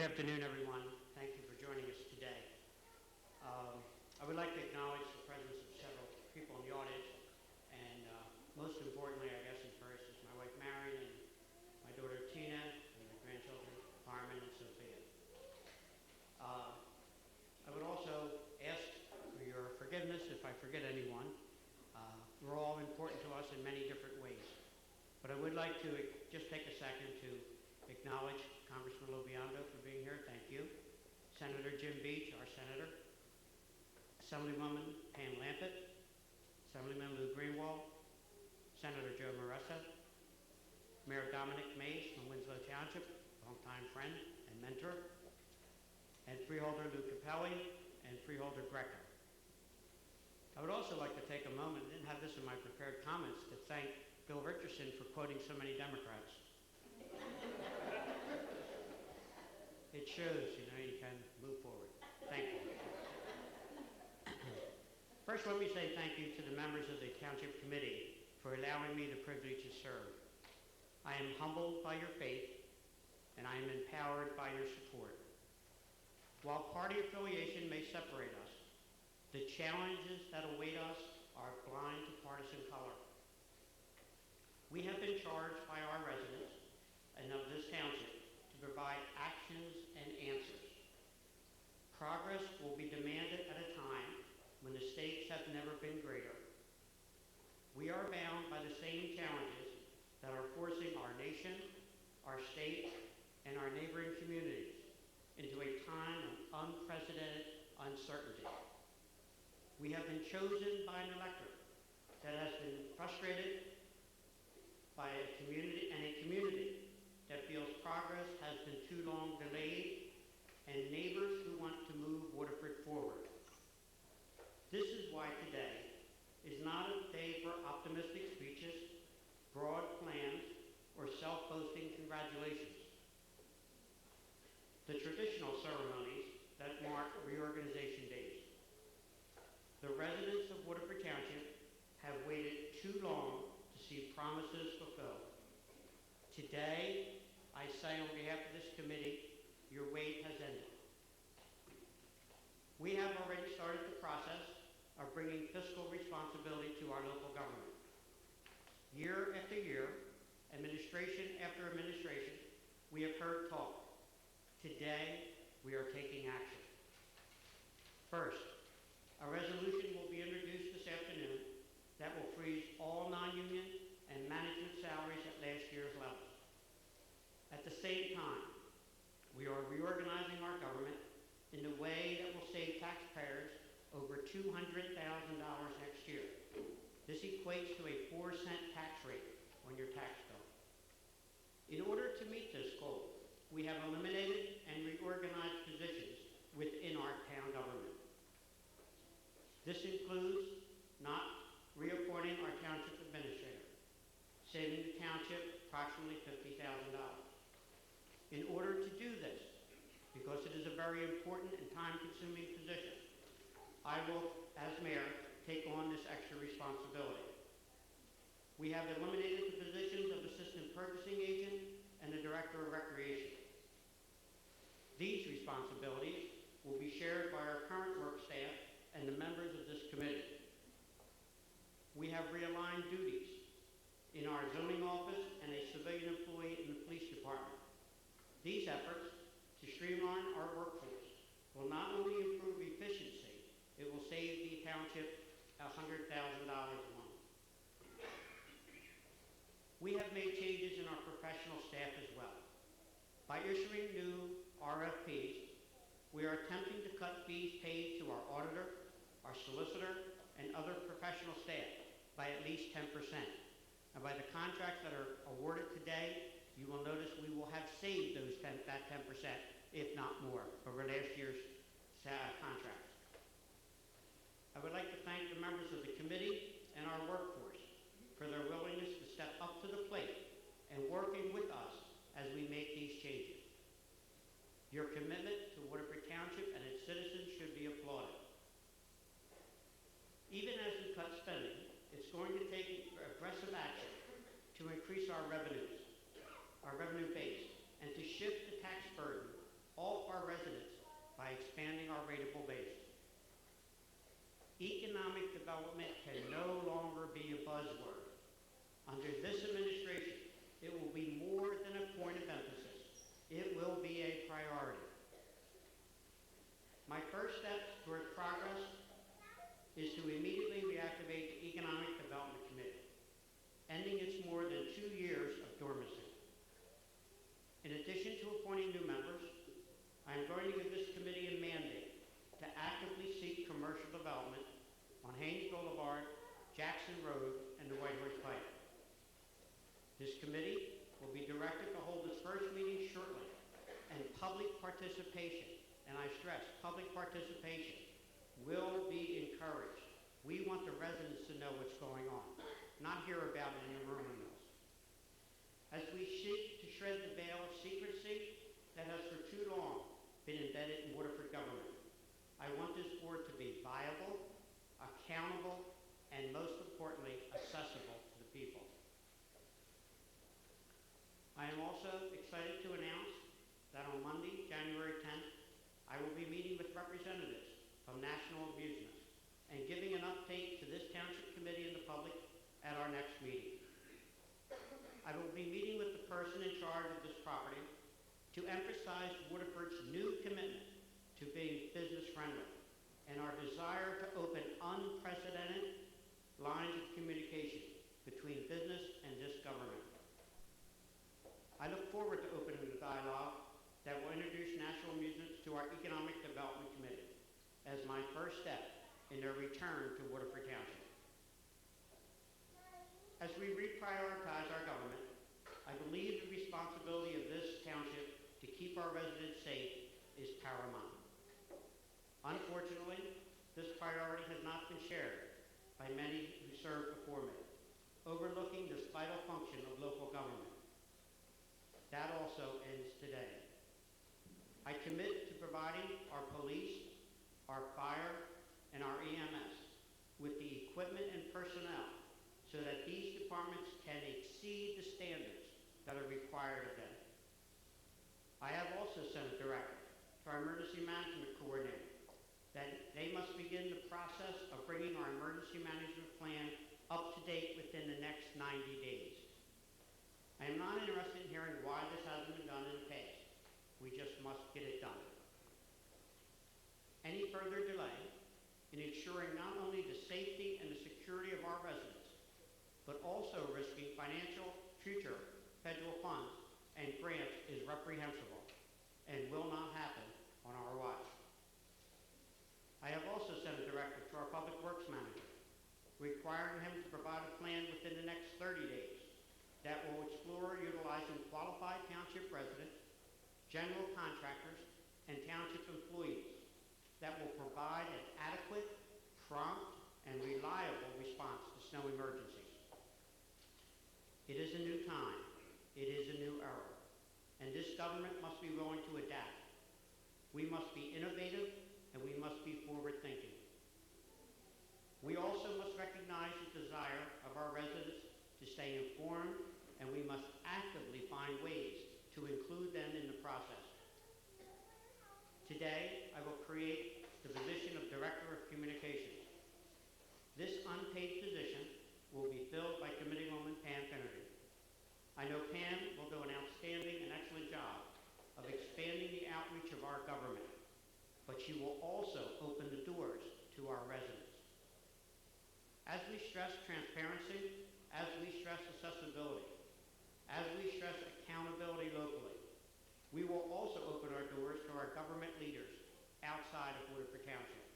afternoon, everyone. Thank you for joining us today. I would like to acknowledge the presence of several people in the audience, and most importantly, I guess, and first, is my wife Marion and my daughter Tina and my grandchildren Carmen and Sophia. I would also ask for your forgiveness if I forget anyone. We're all important to us in many different ways, but I would like to just take a second to acknowledge Congressman Lobiando for being here. Thank you. Senator Jim Beach, our senator. Assemblywoman Pam Lampett. Assemblyman Lou Greenwald. Senator Joe Maressa. Mayor Dominic Mays from Winslow Township, longtime friend and mentor. And Freeholder Lou Capelli and Freeholder Greco. I would also like to take a moment, I didn't have this in my prepared comments, to thank Bill Richardson for quoting so many Democrats. It shows, you can move forward. Thank you. First, let me say thank you to the members of the Township Committee for allowing me the privilege to serve. I am humbled by your faith, and I am empowered by your support. While party affiliation may separate us, the challenges that await us are blind to partisan color. We have been charged by our residents and of this township to provide actions and answers. Progress will be demanded at a time when the stakes have never been greater. We are bound by the same challenges that are forcing our nation, our state, and our neighboring communities into a time of unprecedented uncertainty. We have been chosen by an electorate that has been frustrated by a community that feels progress has been too long delayed, and neighbors who want to move Waterford forward. This is why today is not a day for optimistic speeches, broad plans, or self-boasting congratulations. The traditional ceremonies that mark reorganization days. The residents of Waterford Township have waited too long to see promises fulfilled. Today, I say on behalf of this committee, your wait has ended. We have already started the process of bringing fiscal responsibility to our local government. Year after year, administration after administration, we have heard talk. Today, we are taking action. First, a resolution will be introduced this afternoon that will freeze all non-union and management salaries at last year's levels. At the same time, we are reorganizing our government in a way that will save taxpayers over $200,000 next year. This equates to a 4-cent tax rate on your tax bill. In order to meet this goal, we have eliminated and reorganized positions within our town government. This includes not reappointing our township administrator, saving the township approximately $50,000. In order to do this, because it is a very important and time-consuming position, I will, as mayor, take on this extra responsibility. We have eliminated the positions of assistant purchasing agent and the director of recreation. These responsibilities will be shared by our current work staff and the members of this committee. We have realigned duties in our zoning office and a civilian employee in the police department. These efforts to streamline our workforce will not only improve efficiency, it will save the township $100,000 a month. We have made changes in our professional staff as well. By issuing new RFPs, we are attempting to cut fees paid to our auditor, our solicitor, and other professional staff by at least 10%. And by the contracts that are awarded today, you will notice we will have saved that 10%, if not more, over last year's contracts. I would like to thank the members of the committee and our workforce for their willingness to step up to the plate and working with us as we make these changes. Your commitment to Waterford Township and its citizens should be applauded. Even as we cut spending, it's going to take aggressive action to increase our revenue base, and to shift the tax burden off by expanding our rateable base. Economic development can no longer be a buzzword. Under this administration, it will be more than a point of emphasis. It will be a priority. My first step toward progress is to immediately reactivate the Economic Development Committee, ending its more than 2 years of dormancy. In addition to appointing new members, I am going to give this committee a mandate to actively seek commercial development on Haynes Boulevard, Jackson Road, and the White Horse Pike. This committee will be directed to hold its first meeting shortly, and public participation, and I stress public participation, will be encouraged. We want the residents to know what's going on, not hear about it in rumor mills. As we seek to shred the veil of secrecy that has for too long been embedded in Waterford government, I want this board to be viable, accountable, and most importantly, accessible to the people. I am also excited to announce that on Monday, January 10th, I will be meeting with representatives from National Amusements and giving an update to this Township Committee and the public at our next meeting. I will be meeting with the person in charge of this property to emphasize Waterford's new commitment to being business friendly and our desire to open unprecedented lines of communication between business and this government. I look forward to opening the dialogue that will introduce National Amusements to our Economic Development Committee as my first step in their return to Waterford Township. As we reprioritize our government, I believe the responsibility of this township to keep our residents safe is paramount. Unfortunately, this priority has not been shared by many who served before me, overlooking this vital function of local government. That also ends today. I commit to providing our police, our fire, and our EMS with the equipment and personnel so that these departments can exceed the standards that are required of them. I have also sent a directive to our emergency management coordinator that they must begin the process of bringing our emergency management plan up to date within the next 90 days. I am not interested in hearing why this hasn't been done in the past. We just must get it done. Any further delay in ensuring not only the safety and the security of our residents, but also risking financial future federal funds and grants is reprehensible and will not happen on our watch. I have also sent a directive to our Public Works Manager, requiring him to provide a plan within the next 30 days that will explore utilizing qualified township residents, general contractors, and township employees that will provide an adequate, prompt, and reliable response to snow emergencies. It is a new time. It is a new era. And this government must be willing to adapt. We must be innovative, and we must be forward-thinking. We also must recognize the desire of our residents to stay informed, and we must actively find ways to include them in the process. Today, I will create the position of Director of Communications. This unpaid position will be filled by Committeewoman Pam Finnerty. I know Pam will do an outstanding and excellent job of expanding the outreach of our government, but she will also open the doors to our residents. As we stress transparency, as we stress accessibility, as we stress accountability locally, we will also open our doors to our government leaders outside of Waterford Township.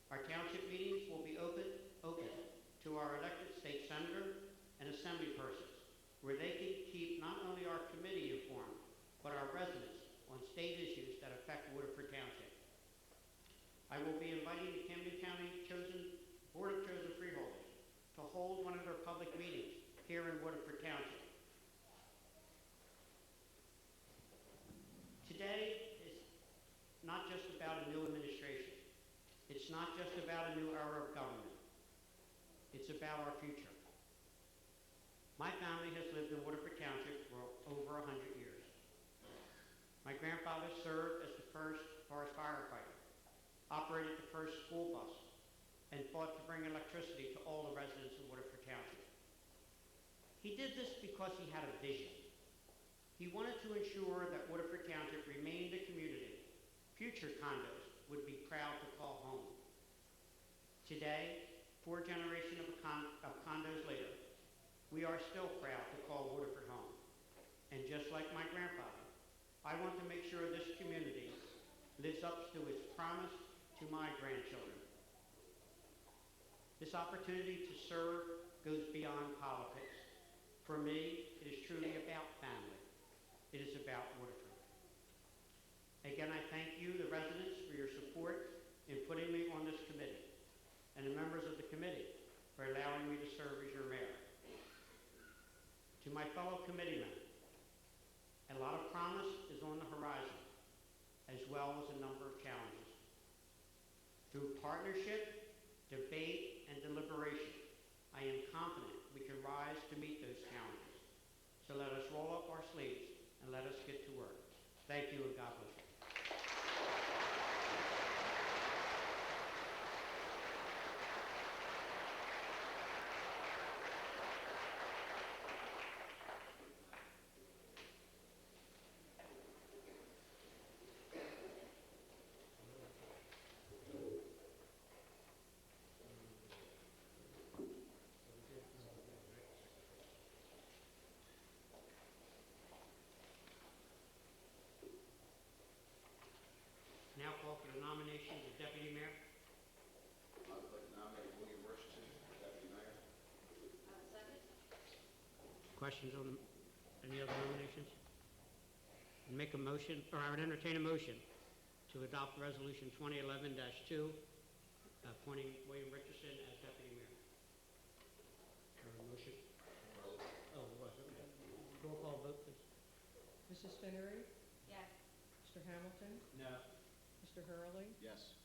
Our township meetings will be open to our elected state senator and assembly persons, where they can keep not only our committee informed, but our residents on state issues that affect Waterford Township. I will be inviting the Camden County Board of Chosen Freeholders to hold one of their public meetings here in Waterford Township. Today is not just about a new administration. It's not just about a new era of government. It's about our future. My family has lived in Waterford Township for over 100 years. My grandfather served as the first forest firefighter, operated the first school bus, and fought to bring electricity to all the residents of Waterford Township. He did this because he had a vision. He wanted to ensure that Waterford Township remained a community future condos would be proud to call home. Today, 4 generations of condos later, we are still proud to call Waterford home. And just like my grandfather, I want to make sure this community lives up to its promise to my grandchildren. This opportunity to serve goes beyond politics. For me, it is truly about family. It is about Waterford. Again, I thank you, the residents, for your support in putting me on this committee, and the members of the committee for allowing me to serve as your mayor. To my fellow committeemen, a lot of promise is on the horizon, as well as a number of challenges. Through partnership, debate, and deliberation, I am confident we can rise to meet those challenges. So let us roll up our sleeves and let us get to work. Thank you, and God bless you. Now call for the nomination of the deputy mayor. I'd like to nominate William Richardson for deputy mayor. Second. Questions on any other nominations? And make a motion, or I would entertain a motion to adopt resolution 2011-2, appointing William Richardson as deputy mayor. Or a motion? Oh, it was, okay. Roll call vote, please. Mrs. Finnery, Yes. Mr. Hamilton, No. Mr. Hurley, Yes.